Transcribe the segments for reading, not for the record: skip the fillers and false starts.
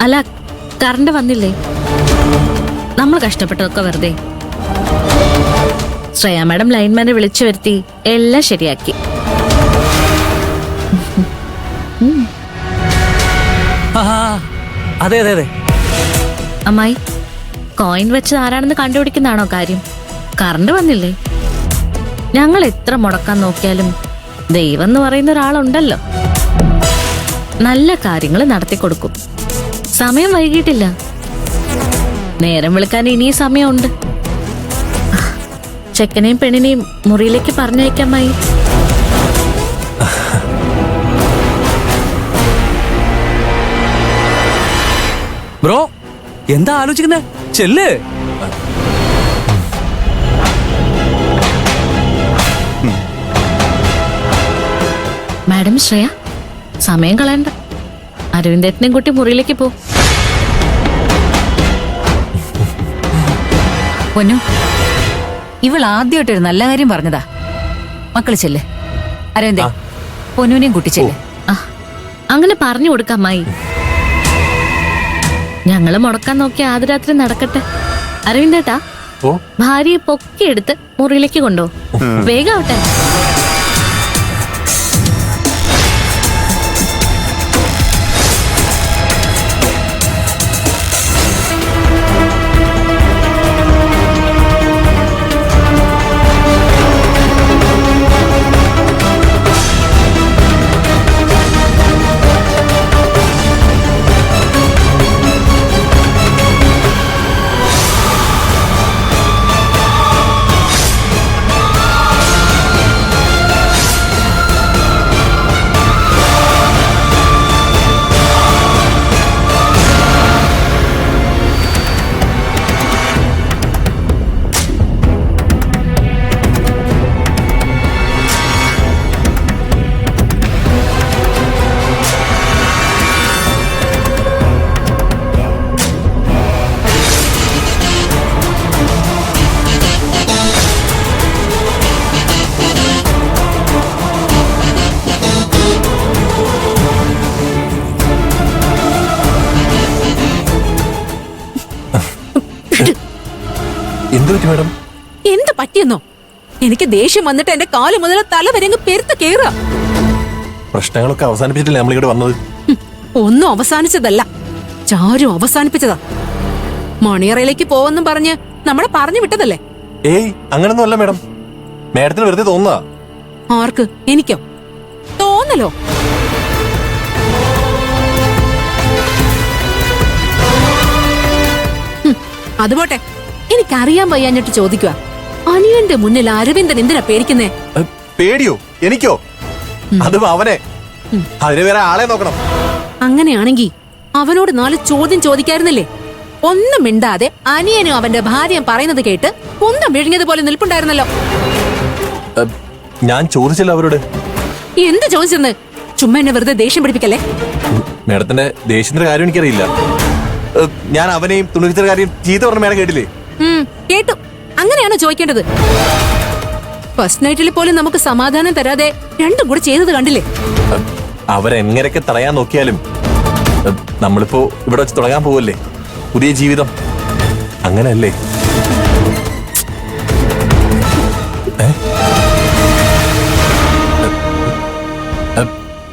അല്ല, കറണ്ട് വന്നില്ലേ? നമ്മൾ കഷ്ടപ്പെട്ടതൊക്കെ വെറുതെ. ശ്രേയ മാഡം ലൈൻമാനെ വിളിച്ചു വരുത്തി എല്ലാം ശരിയാക്കി. അതെ അതെ അതെ. അമ്മായി, കോയിൻ വെച്ച് ആരാണെന്ന് കണ്ടുപിടിക്കുന്നതാണോ കാര്യം? കറണ്ട് വന്നില്ലേ? ഞങ്ങൾ എത്ര മുടക്കാൻ നോക്കിയാലും ദൈവം എന്ന് പറയുന്ന ഒരാളുണ്ടല്ലോ, നല്ല കാര്യങ്ങൾ നടത്തിക്കൊടുക്കും. സമയം വൈകിട്ടില്ല, നേരം വിളിക്കാൻ ഇനിയും സമയമുണ്ട്. ചെക്കനെയും പെണ്ണിനെയും മുറിയിലേക്ക് പറഞ്ഞയക്കാമായി. ബ്രോ, എന്താ ആലോചിക്കുന്നേ? ചെല്ല്. മാഡം ശ്രേയ, സമയം കളയണ്ട. അരവിന്ദേട്ടനെയും കൂട്ടി മുറിയിലേക്ക് പോ. പൊന്നു, ഇവൾ ആദ്യമായിട്ടൊരു നല്ല കാര്യം പറഞ്ഞതാ. മക്കള് ചെല്ല്. അരവിന്ദേ, പൊന്നുവിനെയും കൂട്ടി ചെല്ല്. അങ്ങനെ പറഞ്ഞു കൊടുക്കാം അമ്മായി. ഞങ്ങള് മുടക്കാൻ നോക്കിയ ആദ്യ രാത്രി നടക്കട്ടെ. അരവിന്ദേട്ടാ, ഭാര്യയെ പൊക്കിയെടുത്ത് മുറിയിലേക്ക് കൊണ്ടോ. വേഗാവട്ടെ. എന്ത് പറ്റിയെന്നോ? എനിക്ക് ദേഷ്യം വന്നിട്ട് എന്റെ കാല് മുതൽ തല വരെ പെരുത്ത് കേറുക. പ്രശ്നങ്ങളൊക്കെ അവസാനിപ്പിച്ചിട്ടില്ലേ നമ്മളിവിടെ വന്നത്? ഒന്നും അവസാനിച്ചതല്ല, ചാരും അവസാനിപ്പിച്ചതാ. മണിയറയിലേക്ക് പോവെന്നും പറഞ്ഞ് നമ്മളെ പറഞ്ഞു വിട്ടതല്ലേ? ഏയ്, അങ്ങനൊന്നും അല്ല മേഡം. മേഡത്തിന് വെറുതെ തോന്നുക. ആർക്ക്? എനിക്കോ? തോന്നലോ? അതുപോട്ടെ, എനിക്കറിയാൻ വയ്യാഞ്ഞിട്ട് ചോദിക്കുക. അനിയന്റെ മുന്നിൽ അരവിന്ദൻ എന്തിനാ പേടിക്കുന്നേ? പേടിയോ? എനിക്കോ? അത് അവനെ. അതിന് വേറെ ആളെ നോക്കണം. അങ്ങനെയാണെങ്കി അവനോട് 4 ചോദ്യം ചോദിക്കായിരുന്നില്ലേ? ഒന്നും മിണ്ടാതെ അനിയനും അവന്റെ ഭാര്യയും പറയുന്നത് കേട്ട് കുന്തം വിഴുങ്ങിയതുപോലെ നിൽപ്പുണ്ടായിരുന്നല്ലോ. ഞാൻ ചോദിച്ചില്ല അവരോട്. എന്ത് ചോദിച്ചെന്ന്? ചുമ്മാ എന്നെ വെറുതെ ദേഷ്യം പിടിപ്പിക്കല്ലേ. മേഡത്തിന്റെ ദേഷ്യത്തിന്റെ കാര്യം എനിക്കറിയില്ല. ഞാൻ അവനെയും തുണിച്ചിന്റെ കാര്യം ചീത്ത പറഞ്ഞ മേഡം കേട്ടില്ലേ? കേട്ടു. അങ്ങനെയാണോ ചോദിക്കേണ്ടത്? ഫസ്റ്റ് നൈറ്റിൽ പോലും നമുക്ക് സമാധാനം തരാതെ രണ്ടും കൂടെ ചെയ്തത് കണ്ടില്ലേ? അവരെങ്ങനെയൊക്കെ തടയാൻ നോക്കിയാലും നമ്മളിപ്പോ ഇവിടെ വെച്ച് തുടങ്ങാൻ പോവല്ലേ പുതിയ ജീവിതം. അങ്ങനെയല്ലേ?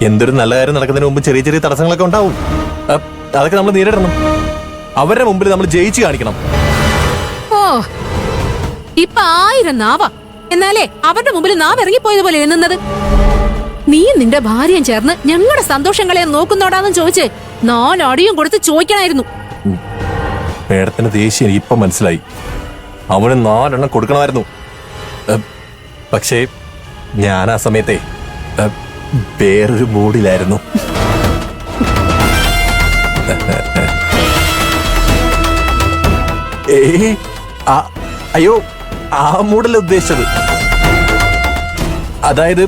എന്തൊരു നല്ല കാര്യം നടക്കുന്നതിന് മുമ്പ് ചെറിയ ചെറിയ തടസ്സങ്ങളൊക്കെ ഉണ്ടാവും. അതൊക്കെ നമ്മൾ നേരിടണം. അവരുടെ മുമ്പിൽ നമ്മൾ ജയിച്ചു കാണിക്കണം. ഓ, ഇപ്പൊ 1000 നാവാ. എന്നാലേ അവരുടെ മുമ്പിൽ നാവ് ഇറങ്ങിപ്പോയതുപോലെ എണ്ണുന്നത്. നീ നിന്റെ ഭാര്യയും ചേർന്ന് ഞങ്ങളുടെ സന്തോഷങ്ങളെ നോക്കുന്നോടാന്ന് ചോദിച്ച് 4 അടിയും കൊടുത്ത് ചോദിക്കണായിരുന്നു. മേഡത്തിന് ദേഷ്യം എനിക്ക് ഇപ്പൊ മനസ്സിലായി. അവന് 4 എണ്ണം കൊടുക്കണമായിരുന്നു. പക്ഷേ ഞാൻ ആ സമയത്തെ വേറൊരു മൂഡിലായിരുന്നു. അയ്യോ, ആ മൂഡല്ല ഉദ്ദേശിച്ചത്. അതായത്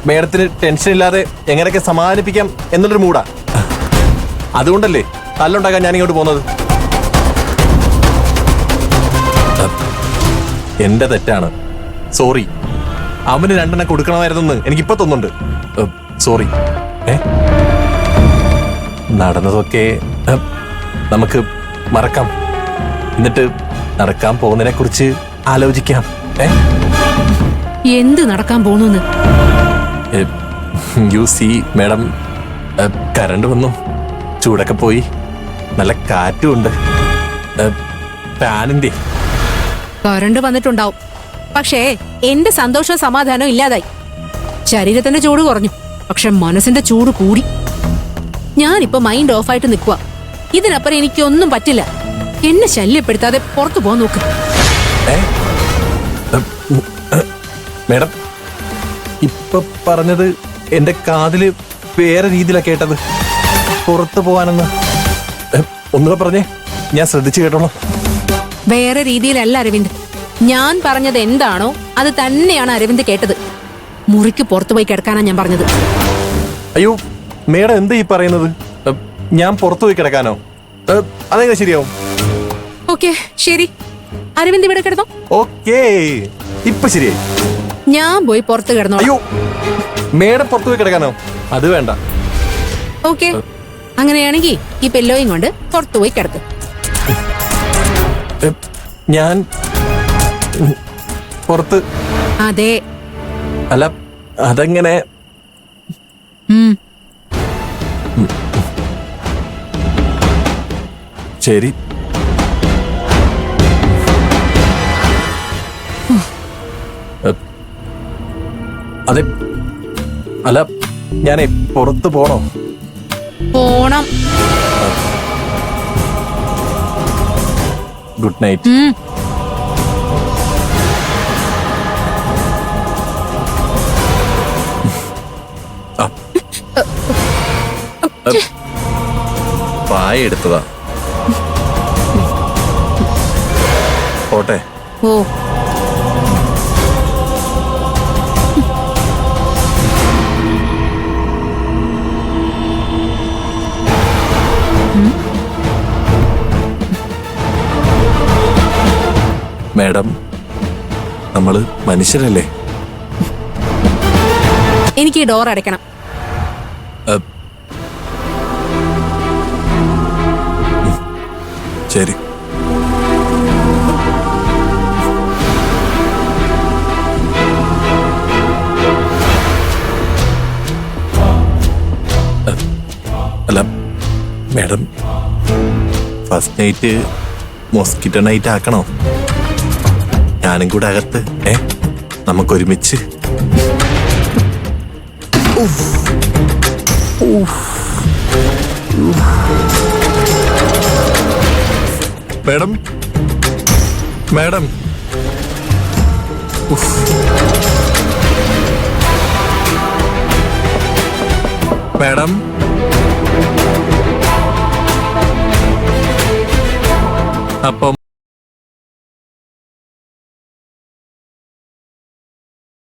മേഡത്തിന് ടെൻഷൻ ഇല്ലാതെ എങ്ങനെയൊക്കെ സമാധാനിപ്പിക്കാം എന്നുള്ളൊരു മൂഡാ. അതുകൊണ്ടല്ലേ തല്ലുണ്ടാക്കാൻ ഞാൻ ഇങ്ങോട്ട് പോകുന്നത്. എന്റെ തെറ്റാണ്, സോറി. അവന് 2 എണ്ണം കൊടുക്കണമായിരുന്നെന്ന് എനിക്കിപ്പോ തോന്നുന്നുണ്ട്. സോറി. നടന്നതൊക്കെ നമുക്ക് മറക്കാം. എന്നിട്ട് നടക്കാൻ പോകുന്നതിനെ കുറിച്ച് ആലോചിക്കാം. എന്ത് നടക്കാൻ പോണെന്ന്? യു സി മാഡം, കറണ്ട് വന്നു, ചൂടൊക്കെ പോയി, നല്ല കാറ്റും ഉണ്ട്. ഫാനിന്റെ കറണ്ട് വന്നിട്ടുണ്ടാവും, പക്ഷേ എന്റെ സന്തോഷവും സമാധാനവും ഇല്ലാതായി. ശരീരത്തിന്റെ ചൂട് കുറഞ്ഞു, പക്ഷെ മനസ്സിന്റെ ചൂട് കൂടി. ഞാനിപ്പോ മൈൻഡ് ഓഫായിട്ട് നിൽക്കുക. ഇതിനപ്പുറം എനിക്കൊന്നും പറ്റില്ല. എന്നെ ശല്യപ്പെടുത്താതെ പുറത്തു പോകാൻ നോക്ക്. മാഡം, ഇപ്പൊ പറഞ്ഞത് എന്റെ കാതില് വേറെ രീതിയിലാ കേട്ടത്. പുറത്തു പോവാനെന്ന് ഒന്നുകൂടെ പറഞ്ഞേ, ഞാൻ ശ്രദ്ധിച്ചു കേട്ടോളൂ. വേറെ രീതിയിലല്ല അരവിന്ദ്. ഞാൻ പറഞ്ഞത് എന്താണോ അത് തന്നെയാണ് അരവിന്ദ് കേട്ടത്. മുറിക്ക് പുറത്തു പോയി കിടക്കാനാ ഞാൻ പറഞ്ഞത്. അയ്യോ മേഡം, എന്താ ഈ പറയുന്നത്? ഞാൻ പുറത്തു പോയി കിടക്കാനോ? അതെങ്ങനെ ശരിയാവും? ഓക്കെ, ശരി. അരവിന്ദ് ഇവിടെ കിടന്നോ. ഓക്കേ, ഇപ്പൊ ശരിയായി. ഞാൻ പോയി പുറത്ത് കിടന്നോ. അയ്യോ, മേഡം പുറത്തു പോയി കിടക്കാനോ? അത് വേണ്ട. ഓക്കെ, അങ്ങനെയാണെങ്കിൽ ഈ പെല്ലോയും കൊണ്ട് പുറത്തു പോയി കിടക്ക്. ഞാൻ പുറത്ത്? അതെ. അല്ല, അതെങ്ങനെ? ശരി. അതെ, അല്ല, ഞാനേ പുറത്ത് പോണോ? പോണം. Good night. പായ എടുത്തതാ. പോട്ടെ. ഓ, മാഡം, നമ്മള് മനുഷ്യരല്ലേ? എനിക്ക് ഈ ഡോർ അടയ്ക്കണം. ശരി. അല്ല madam, first night mosquito night ആക്കണോ? ഞാനും കൂടെ അകത്ത് നമുക്കൊരുമിച്ച്. മാഡം, മാഡം, മാഡം, അപ്പം